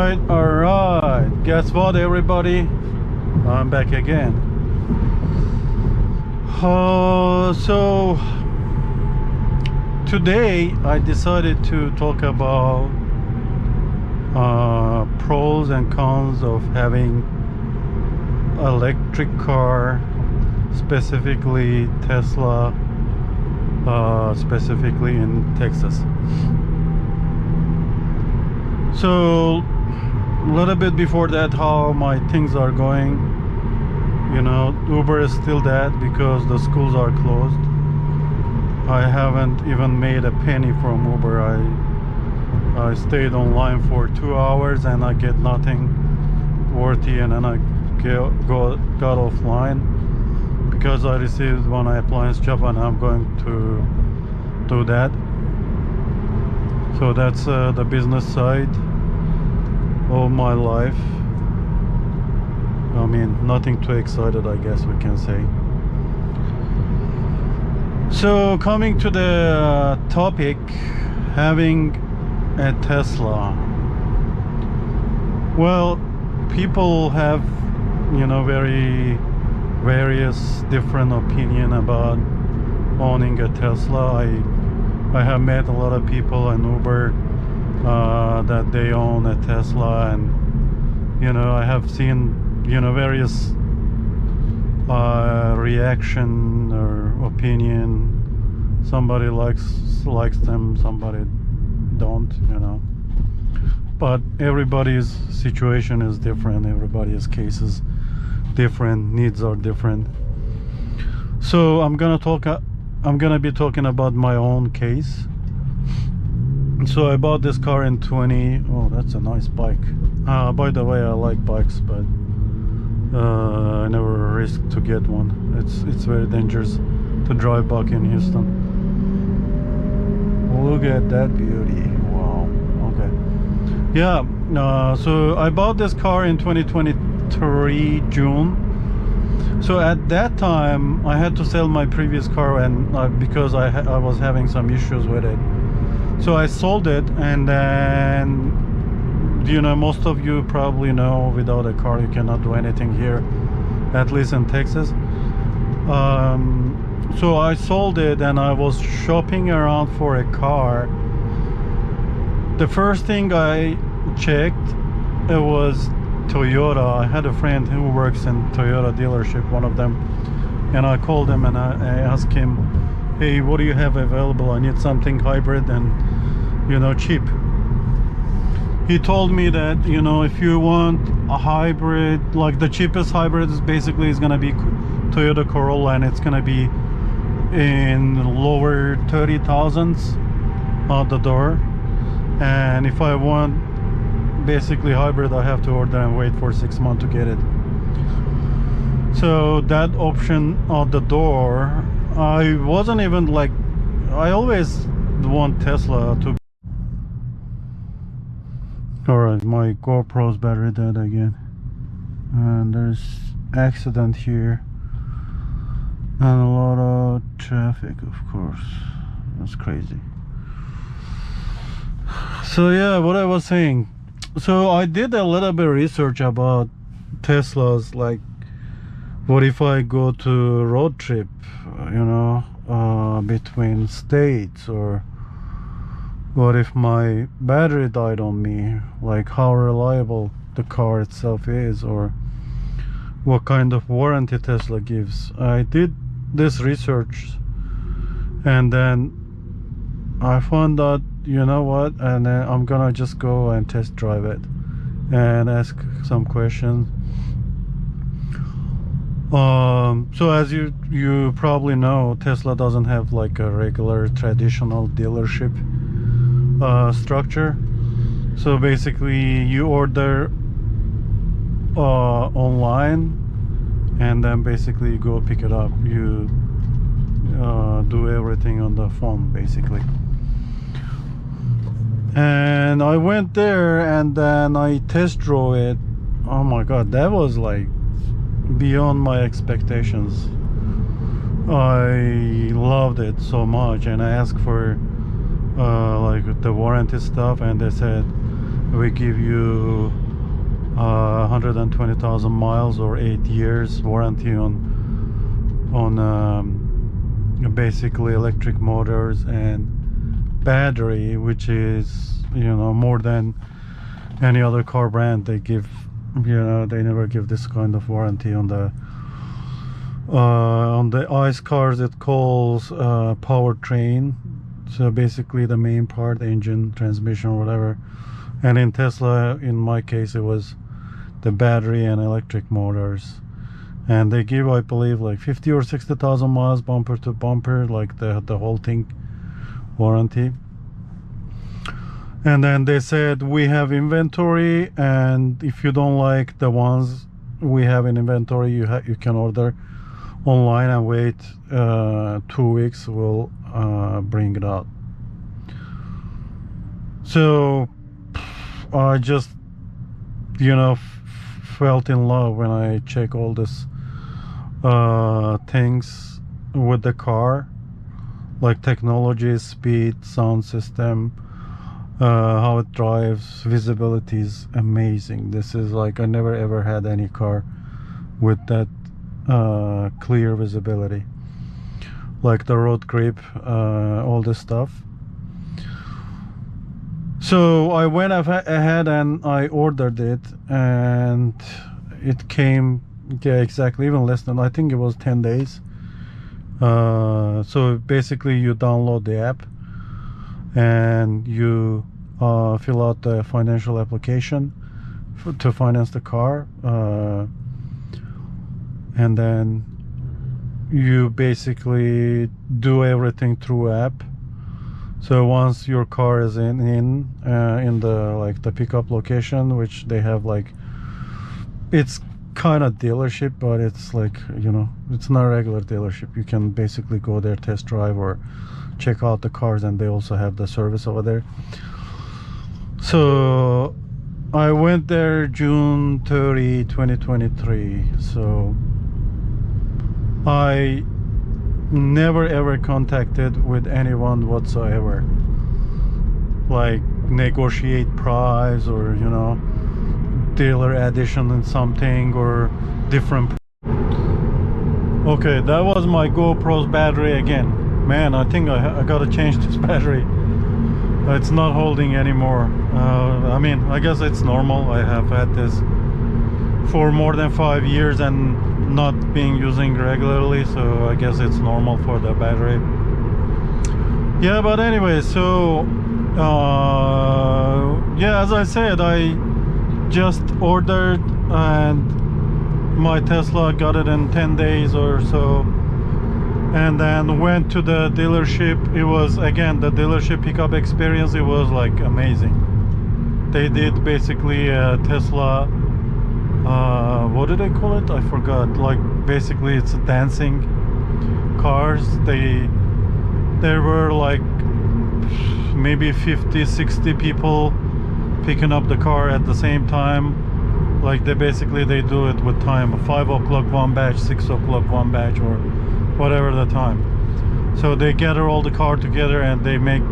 Alright. Guess what, everybody? I'm back again. So today I decided to talk about pros and cons of having electric car, specifically Tesla, specifically in Texas. So a little bit before that, how my things are going. You know, Uber is still dead because the schools are closed. I haven't even made a penny from Uber. I stayed online for 2 hours and I get nothing worthy, and then I got offline because I received one appliance job and I'm going to do that. So that's the business side of my life. I mean, nothing too excited, I guess we can say. So coming to the topic, having a Tesla. Well, people have, you know, very various different opinion about owning a Tesla. I have met a lot of people in Uber that they own a Tesla, and you know, I have seen, you know, various reaction or opinion. Somebody likes them, somebody don't, you know. But everybody's situation is different, everybody's case is different, needs are different. So I'm gonna be talking about my own case. So I bought this car in oh, that's a nice bike. By the way, I like bikes, but I never risked to get one. It's very dangerous to drive back in Houston. Look at that beauty. Wow. Okay. Yeah. So I bought this car in 2023 June. So at that time I had to sell my previous car, and because I was having some issues with it. So I sold it, and then, you know, most of you probably know, without a car you cannot do anything here, at least in Texas. So I sold it and I was shopping around for a car. The first thing I checked, it was Toyota. I had a friend who works in Toyota dealership, one of them, and I called him and I asked him, hey, what do you have available? I need something hybrid and, you know, cheap. He told me that, you know, if you want a hybrid, like the cheapest hybrid is basically is gonna be Toyota Corolla, and it's gonna be in lower 30,000s out the door. And if I want basically hybrid, I have to order and wait for 6 months to get it. So that option out the door, I wasn't even like, I always want Tesla to. Alright, my GoPro's battery dead again, and there's accident here and a lot of traffic, of course. That's crazy. So yeah, what I was saying, so I did a little bit of research about Teslas, like what if I go to road trip, you know, between states, or what if my battery died on me, like how reliable the car itself is, or what kind of warranty Tesla gives. I did this research, and then I found out, you know what, and then I'm gonna just go and test drive it and ask some questions. So as you probably know, Tesla doesn't have like a regular traditional dealership structure. So basically you order online, and then basically you go pick it up. You do everything on the phone basically. And I went there and then I test drove it. Oh my god, that was like beyond my expectations. I loved it so much, and I asked for like the warranty stuff, and they said we give you 120,000 miles or 8 years warranty on basically electric motors and battery, which is, you know, more than any other car brand. They give, you know, they never give this kind of warranty on the ICE cars. It calls powertrain, so basically the main part, engine, transmission, or whatever. And in Tesla, in my case, it was the battery and electric motors. And they give, I believe, like 50 or 60,000 miles bumper to bumper, like the whole thing warranty. And then they said, we have inventory, and if you don't like the ones we have in inventory, you can order online and wait 2 weeks, we'll bring it out. So I just, you know, felt in love when I check all this things with the car, like technology, speed, sound system, how it drives, visibility is amazing. This is like, I never ever had any car with that clear visibility, like the road grip, all this stuff. So I went ahead and I ordered it, and it came, yeah, exactly, even less than, I think it was 10 days. So basically you download the app and you fill out the financial application to finance the car, and then you basically do everything through app. So once your car is in the, like, the pickup location, which they have, like, it's kind of dealership, but it's like, you know, it's not a regular dealership. You can basically go there, test drive, or check out the cars, and they also have the service over there. So I went there June 30, 2023. So I never ever contacted with anyone whatsoever, like negotiate price, or, you know, dealer addition in something, or different. Okay, that was my GoPro's battery again. Man, I think I gotta change this battery. It's not holding anymore. I mean, I guess it's normal. I have had this for more than 5 years and not being using regularly, so I guess it's normal for the battery. Yeah, but anyway, so yeah, as I said, I just ordered, and my Tesla got it in 10 days or so, and then went to the dealership. It was, again, the dealership pickup experience, it was like amazing. They did basically a Tesla, what did they call it? I forgot. Like, basically it's dancing cars. There were like maybe 50-60 people picking up the car at the same time. Like, they do it with time. 5 o'clock one batch, 6 o'clock one batch, or whatever the time. So they gather all the car together and they make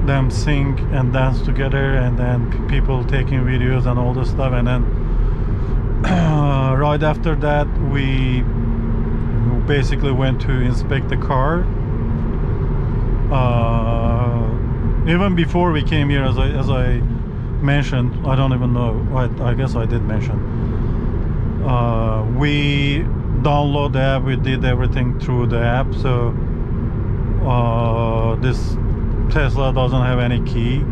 them sing and dance together, and then people taking videos and all this stuff. And then right after that, we basically went to inspect the car. Even before we came here, as I mentioned, I don't even know, I guess I did mention, we download the app, we did everything through the app. So this Tesla doesn't have any key.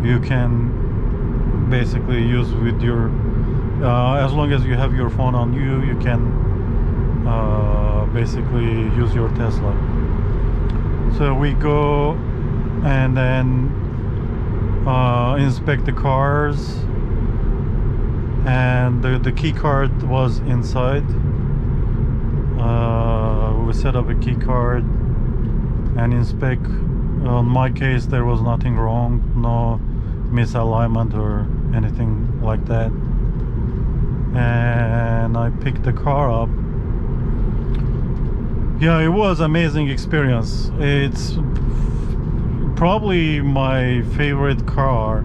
You can basically use with your as long as you have your phone on you, you can basically use your Tesla. So we go and then inspect the cars, and the key card was inside. We set up a key card and inspect. On my case, there was nothing wrong, no misalignment or anything like that. And I picked the car up. Yeah, it was amazing experience. It's probably my favorite car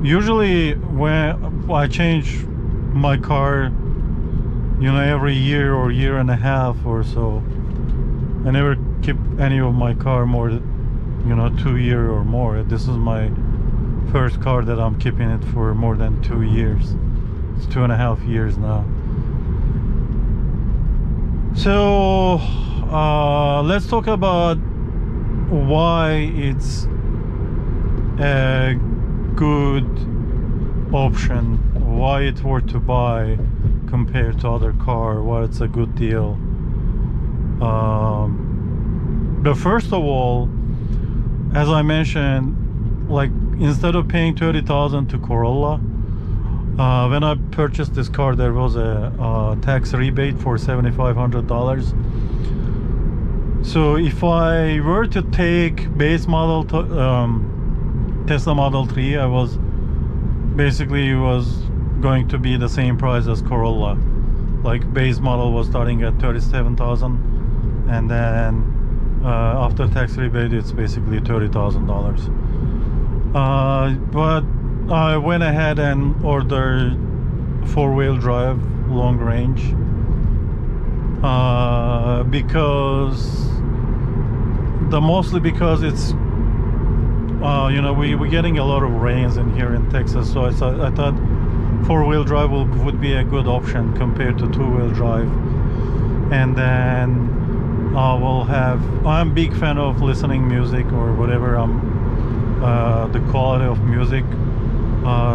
usually when I change my car, every year or year and a half or so, I never keep any of my car more than 2 years or more. This is my first car that I'm keeping it for more than 2 years. It's 2.5 years now. So let's talk about why it's a good option, why it's worth to buy compared to other car, why it's a good deal. But first of all, as I mentioned, like instead of paying $30,000 to Corolla, when I purchased this car, there was a tax rebate for $7,500. So if I were to take base model Tesla Model 3, it was going to be the same price as Corolla. Like base model was starting at $37,000, and then after tax rebate it's basically $30,000. But I went ahead and ordered 4-wheel drive long range mostly because it's we're getting a lot of rains in here in Texas, so I thought 4-wheel drive would be a good option compared to 2-wheel drive. And then I'm a big fan of listening music or whatever, the quality of music.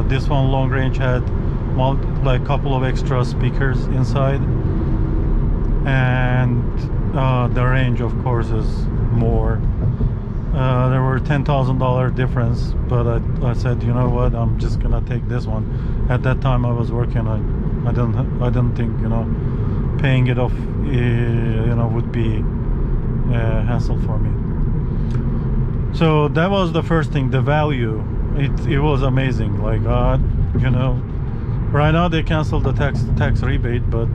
This one long range had like a couple of extra speakers inside, and the range of course is more. There were $10,000 difference, but I said, you know what, I'm just gonna take this one. At that time I was working. I didn't think paying it off would be a hassle for me. So that was the first thing, the value. It was amazing. Like right now they canceled the tax rebate, but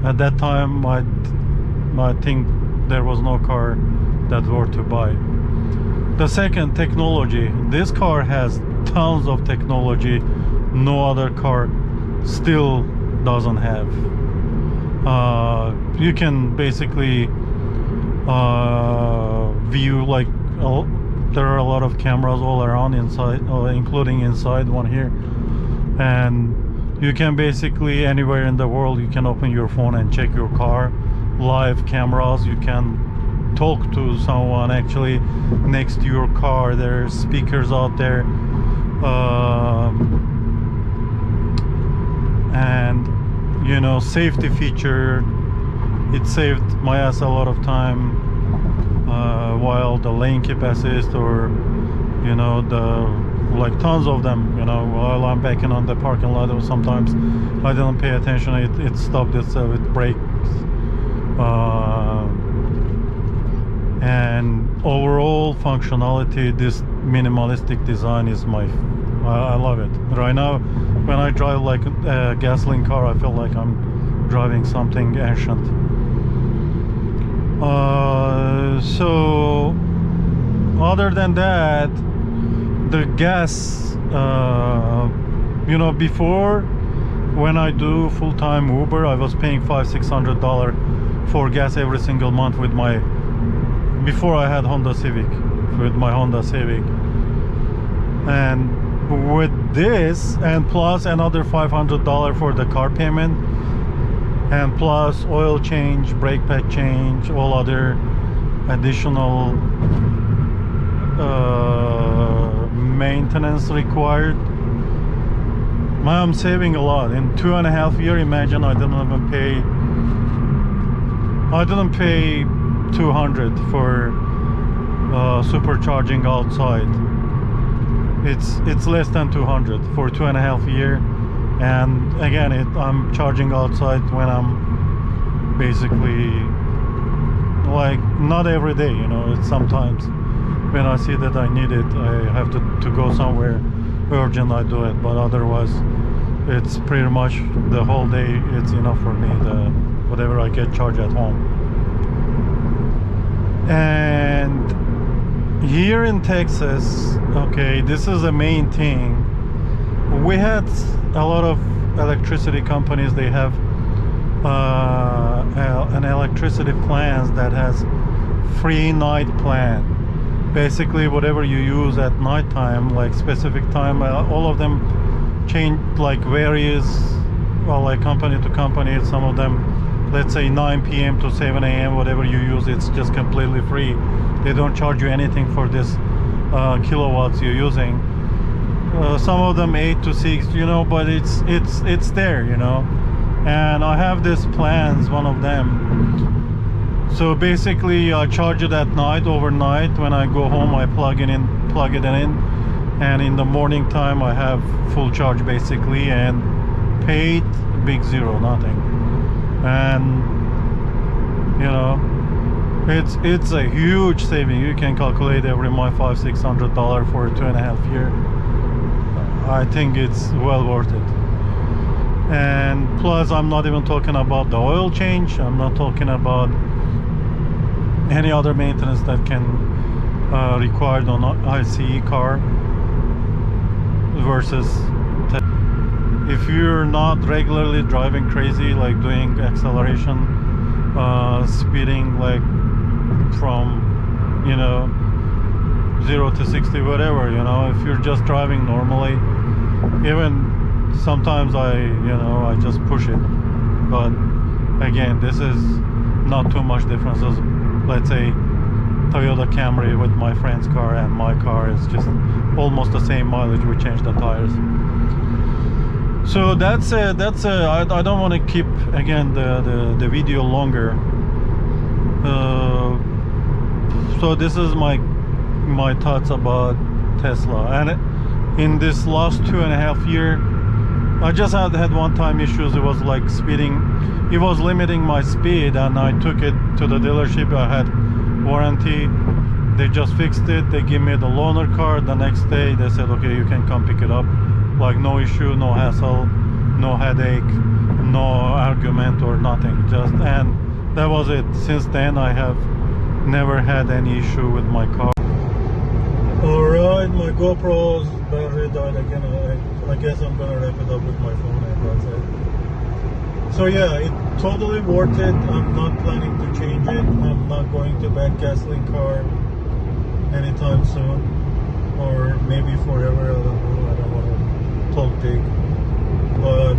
at that time I think there was no car that worth to buy. The second, technology. This car has tons of technology no other car still doesn't have. You can basically view, like, there are a lot of cameras all around inside, including inside one here, and you can basically anywhere in the world you can open your phone and check your car. Live cameras, you can talk to someone actually next to your car. There's speakers out there, and safety feature, it saved my ass a lot of time while the lane keep assist, or like tons of them, while I'm backing on the parking lot, or sometimes I didn't pay attention, it stopped itself, it brakes. And overall functionality, this minimalistic design is I love it. Right now when I drive like a gasoline car, I feel like I'm driving something ancient. So other than that, the gas, before, when I do full-time Uber, I was paying $500-600 for gas every single month before I had Honda Civic, with my Honda Civic. And with this, and plus another $500 for the car payment, and plus oil change, brake pad change, all other additional maintenance required, I'm saving a lot. In 2.5 years, imagine I didn't pay $200 for supercharging outside. It's less than $200 for 2.5 years. And again, I'm charging outside when I'm basically, like, not every day, it's sometimes when I see that I need it, I have to go somewhere urgent, I do it. But otherwise it's pretty much the whole day, it's enough for me, whatever I get charged at home. And here in Texas, okay, this is the main thing. we had a lot of electricity companies. They have an electricity plans that has free night plan. Basically, whatever you use at night time, like specific time, all of them change, like varies, well, like company to company. Some of them, let's say 9 p.m. to 7 a.m. whatever you use, it's just completely free. They don't charge you anything for this kilowatts you're using. Some of them 8 to 6, you know, but it's there, you know. And I have this plans, one of them. So basically I charge it at night, overnight. When I go home I plug it in, and in the morning time I have full charge basically, and paid big zero, nothing. And you know, it's a huge saving. You can calculate every month $500-600 for 2.5 years. I think it's well worth it. And plus, I'm not even talking about the oil change. I'm not talking about any other maintenance that can required on ICE car versus if you're not regularly driving crazy, like doing acceleration, speeding like from, you know, 0 to 60, whatever, you know, if you're just driving normally, even sometimes I just push it. But again, this is not too much difference as, let's say, Toyota Camry with my friend's car and my car is just almost the same mileage. We changed the tires. So that's I don't want to keep again the video longer. So this is my thoughts about Tesla. And in this last 2.5 years, I just had one time issues. It was like speeding. It was limiting my speed, and I took it to the dealership. I had warranty. They just fixed it. They give me the loaner card. The next day they said, okay, you can come pick it up. Like no issue, no hassle, no headache, no argument or nothing. Just, and that was it. Since then I have never had any issue with my car. Alright, my GoPro's battery died again. I guess I'm gonna wrap it up with my phone, and that's it. So yeah, it's totally worth it. I'm not planning to change it. I'm not going to buy a gasoline car anytime soon, or maybe forever. I don't know. I don't want to talk big, but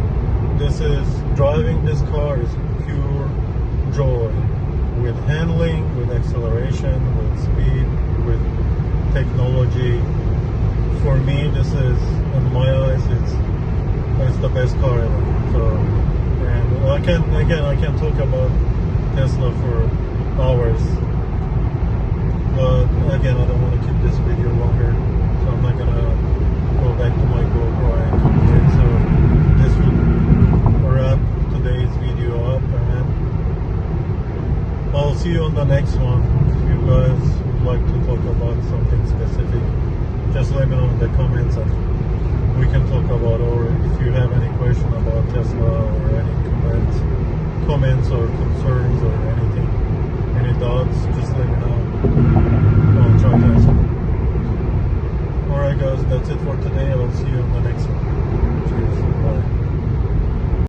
this is driving this car is pure joy, with handling, with acceleration, with speed, with technology. For me, this is, in my eyes, it's the best car ever. So, and I can talk about Tesla for hours, but again, I don't want to keep this video longer, so I'm not gonna go back to my GoPro and complete it. So this will wrap today's video up, and I'll see you on the next one. If you guys would like to talk about something specific, just let me know in the comments and we can talk about, or if you have any question about Tesla or any comments or concerns or anything, any doubts, just let me know. I'll try to answer. Alright guys, that's it for today. I'll see you on the next one.